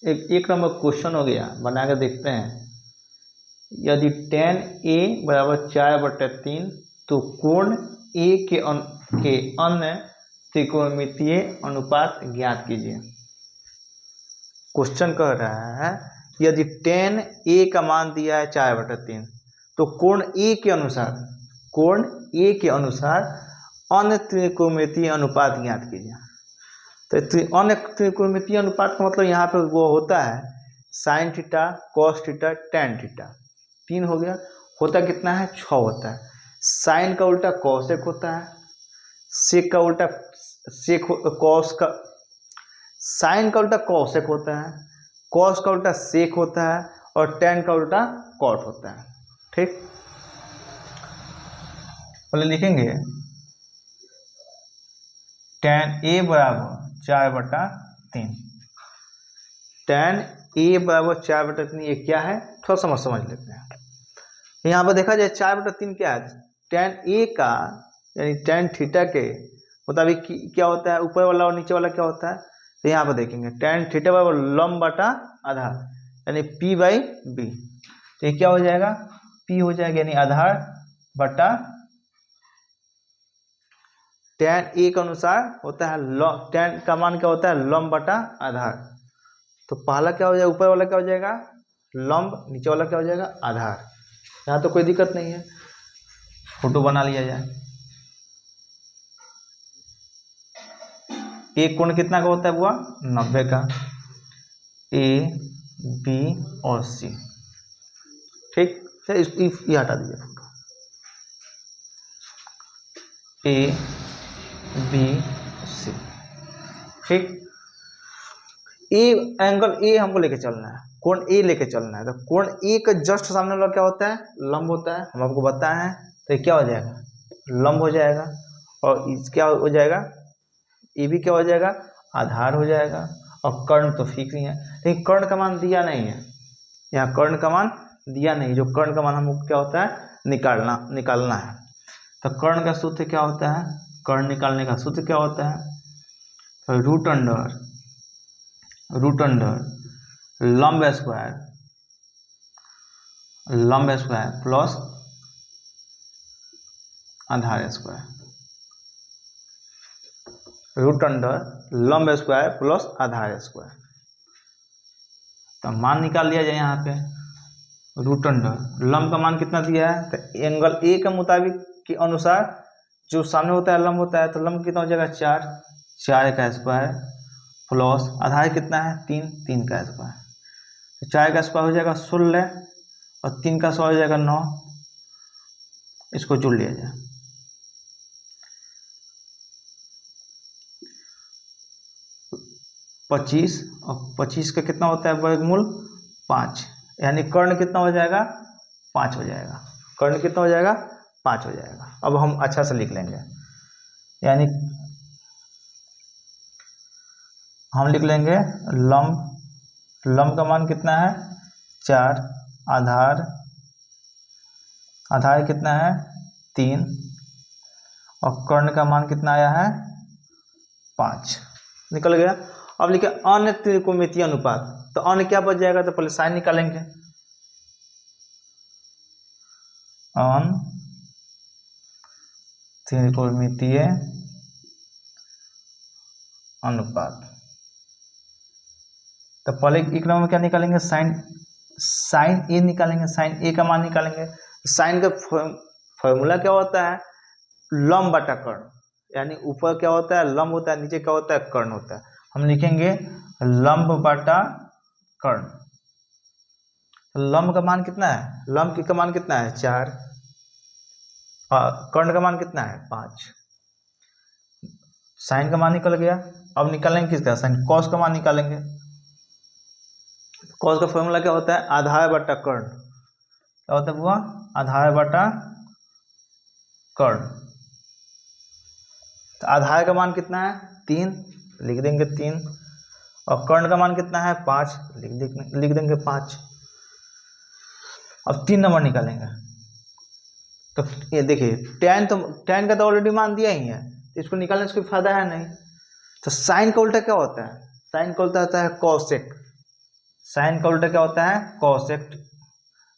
एक number question हो गया, बना के देखते हैं। यदि tan a बराबर 4/3 तो कोण a के अन्य त्रिकोणमितीय अनुपात ज्ञात कीजिए। क्वेश्चन कह रहा है यदि tan a का मान दिया है 4/3 तो कोण a के अनुसार अन्य त्रिकोणमितीय अनुपात ज्ञात कीजिए। तो अन्य त्रिकोणमितीय अनुपात का मतलब यहाँ पे वो होता है sine theta, cos theta, tan theta. 3 हो गया। होता कितना है? 6 होता है। साइन का उल्टा कॉसेक होता है, सेक का उल्टा कॉस का, साइन का उल्टा कॉसेक होता है, कॉस का उल्टा सेक होता है और टैन का उल्टा कॉट होता है। ठीक, बोले लिखेंगे tan a बराबर 4/3। tan a बराबर 4/3 ये क्या है? थोड़ा समझ लेते हैं। यहाँ पर देखा जाए 4/3 क्या है? tan a का यानी tan थीटा के मुताबिक क्या होता है? ऊपर वाला और नीचे वाला क्या होता है? तो यहाँ पर देखेंगे tan थीटा बराबर लंब बटा आधार यानी p/b। तो ये क्या हो जाएगा? p हो जाएगा यानी आधार बटा tan a के अनुसार होता है tan का मान क्या होता है? लंब बटा आधार। तो पहला क्या हो जाएगा? ऊपर वाला क्या हो जाएगा? लंब, नीचे वाला क्या हो जाएगा? आधार। यहाँ तो कोई दिक्कत नहीं है, फोटो बना लिया जाए। एक कोण कितना का होता है बुआ? 90 का। ए, बी और सी। ठीक, ये हटा दीजिए फोटो। ए, बी, सी। ठीक, ए एंगल ए हमको लेके चलना है, कोण ए लेके चलना है। तो कोण ए का जस्ट सामने वाला क्या होता है? लंब होता है, हम आपको बताया है। तो क्या हो जाएगा? लंब हो जाएगा। और क्या हो जाएगा? ये भी क्या हो जाएगा? आधार हो जाएगा। और कर्ण तो फिक्स ही है, लेकिन कर्ण का मान दिया नहीं है। यहाँ कर्ण का मान दिया नहीं, जो कर्ण का मान हमको क्या होता है? निकालना है। तो कर्ण का सूत्र क्या होता है? कर्ण निकालने का सूत्र क्या होता है? तो रूट अंडर लंब स्क्वायर प्लस आधार स्क्वायर। रूट अंडर लंब स्क्वायर प्लस आधार स्क्वायर। तो मान निकाल लिया जाए यहाँ पे। रूट अंडर लंब का मान कितना दिया है? तो एंगल ए के मुताबिक के अनुसार जो सामने होता है लंब होता है, तो लंब कितना हो जाएगा? 4 का स्क्वायर प्लस आधार कितना है? 3 का स्क्वायर। तो 4 का स्क्वायर हो जाएगा 16 और 3 का स्क्वायर हो जाएगा 9। इसको जोड़ लिया जाए। पच्चीस और 25 का कितना होता है? वर्गमूल 5, यानी कर्ण कितना हो जाएगा? 5 हो जाएगा। कर्ण कितना हो जाएगा? 5 हो जाएगा। अब हम अच्छा से लिख लेंगे, यानी हम लिख लेंगे लंब का मान कितना है? 4, आधार कितना है? 3 और कर्ण का मान कितना आया है? 5 निकल गया। अब लिखे अन्य त्रिकोणमितीय अनुपात। तो अन्य क्या बच जाएगा? तो पहले साइन निकालेंगे। अन्य त्रिकोणमितीय अनुपात। तो पहले एक नंबर में क्या निकालेंगे? साइन ए निकालेंगे। साइन ए का मान निकालेंगे। साइन का फॉर्मूला क्या होता है? लंब बटा कर्ण, यानी ऊपर क्या होता है? लंब होता है, नीचे क्या होता है? कर्ण होता है। हम लिखेंगे लंब बटा कर्ण। लंब का मान कितना है? लंब का मान कितना है? 4 और कर्ण का मान कितना है? 5। साइन का मान निकल गया। अब निकालेंगे किसका? साइन कॉस का मान निकालेंगे। कॉस का फॉर्मूला क्या होता है? आधार बटा कर्ण। क्या होता है बुआ? आधार बटा कर्ण। तो आधार का मान कितना है? 3, लिख देंगे 3 और कर्ण का मान कितना है? 5, लिख देंगे 5। अब 3 नंबर निकालेंगे। तो ये देखिए tan का तो ऑलरेडी मान दिया ही है, तो इसको निकालने से कोई फायदा है नहीं। तो साइन का उल्टा क्या होता है? साइन का उल्टा होता है कॉसेक। साइन का उल्टा क्या होता है? कोसेक।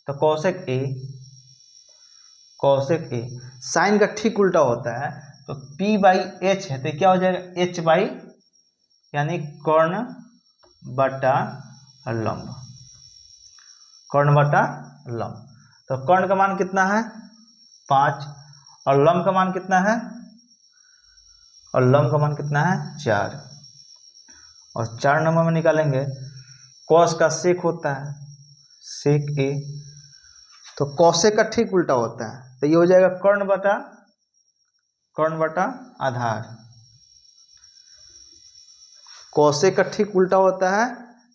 तो कोसेक ए साइन का ठीक उल्टा होता है। तो P बाई एच है तो क्या हो जाएगा? H बाई यानी कर्ण बटा लंब, कर्ण बटा लंब। तो कर्ण का मान कितना है? 5 और लंब का मान कितना है? और लंब का मान कितना है? 4। और 4 नंबर में निकालेंगे कॉस का सेक होता है, सेक ए। तो कॉसेक का ठीक उल्टा होता है तो ये हो जाएगा कर्ण बटा आधार। कॉसेक का ठीक उल्टा होता है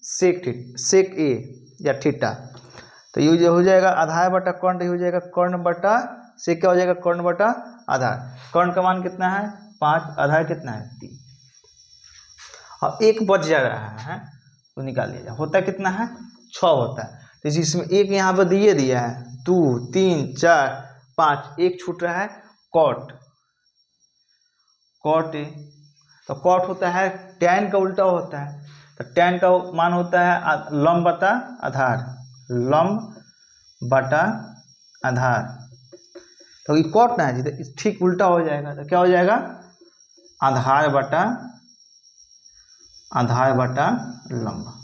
सेक ए या थीटा। तो ये हो जाएगा आधार बटा कर्ण, हो जाएगा कर्ण बटा सेक, क्या हो जाएगा? कर्ण बटा आधार। कर्ण का मान कितना है? 5, आधार कितना है? 3। और एक बच जा रहा है तो निकाल लिया जाए। होता कितना है? 6 होता है। तो जिसमें एक यहाँ पर दिया है 2 3 4 5, एक छूट रहा है कॉट ए। तो कॉट होता है टैन का उल्टा होता है। तो टैन का मान होता है लंब बटा आधार, लंब बटा आधार। तो ये कॉट ना है जी, ठीक उल्टा हो जाएगा। तो क्या हो जाएगा? आधार बटा लंब।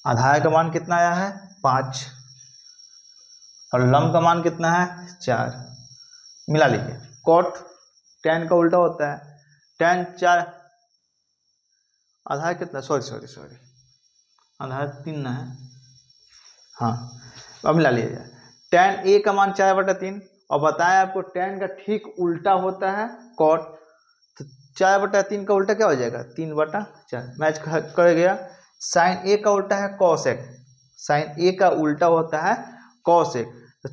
आधार का मान कितना आया है? 5 और लंब का मान कितना है? 4। मिला लीजिए। कॉट टैन का उल्टा होता है, टैन 4, आधार कितना? सॉरी आधार 3 ना है, हाँ। अब मिला लिया जाए। टैन ए का मान 4/3 और बताया आपको टैन का ठीक उल्टा होता है कॉट। तो 4/3 का उल्टा क्या हो जाएगा? 3/4। मैच कर गया। साइन ए का उल्टा है कॉसेक, साइन ए का उल्टा होता है कॉसेक। तो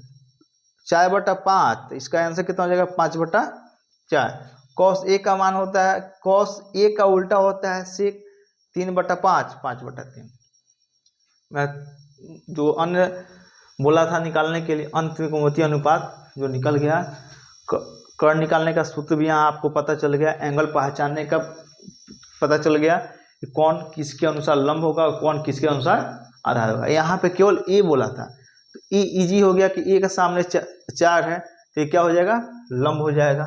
4/5, इसका आंसर कितना हो जाएगा? 5/4। कॉस ए का मान होता है, कॉस ए का उल्टा होता है सेक, 3/5, 5/3। मैं जो अन्य बोला था निकालने के लिए अंतरिकोणीय अनुपात जो निकल गया। कर्ण निकालने का सूत्र भी यहाँ आपको पता चल गया, एंगल पहचानने का पता चल गया कि कौन किसके अनुसार लंब होगा और कौन किसके अनुसार आधार होगा। यहाँ पे केवल ए बोला था तो ए इजी हो गया कि ए का सामने 4 है तो ये क्या हो जाएगा? लंब हो जाएगा।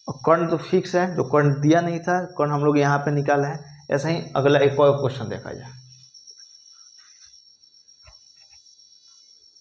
और कर्ण तो फिक्स है, जो कर्ण दिया नहीं था कर्ण हम लोग यहाँ पे निकाला है। ऐसा ही अगला एक और क्वेश्चन देखा जाए।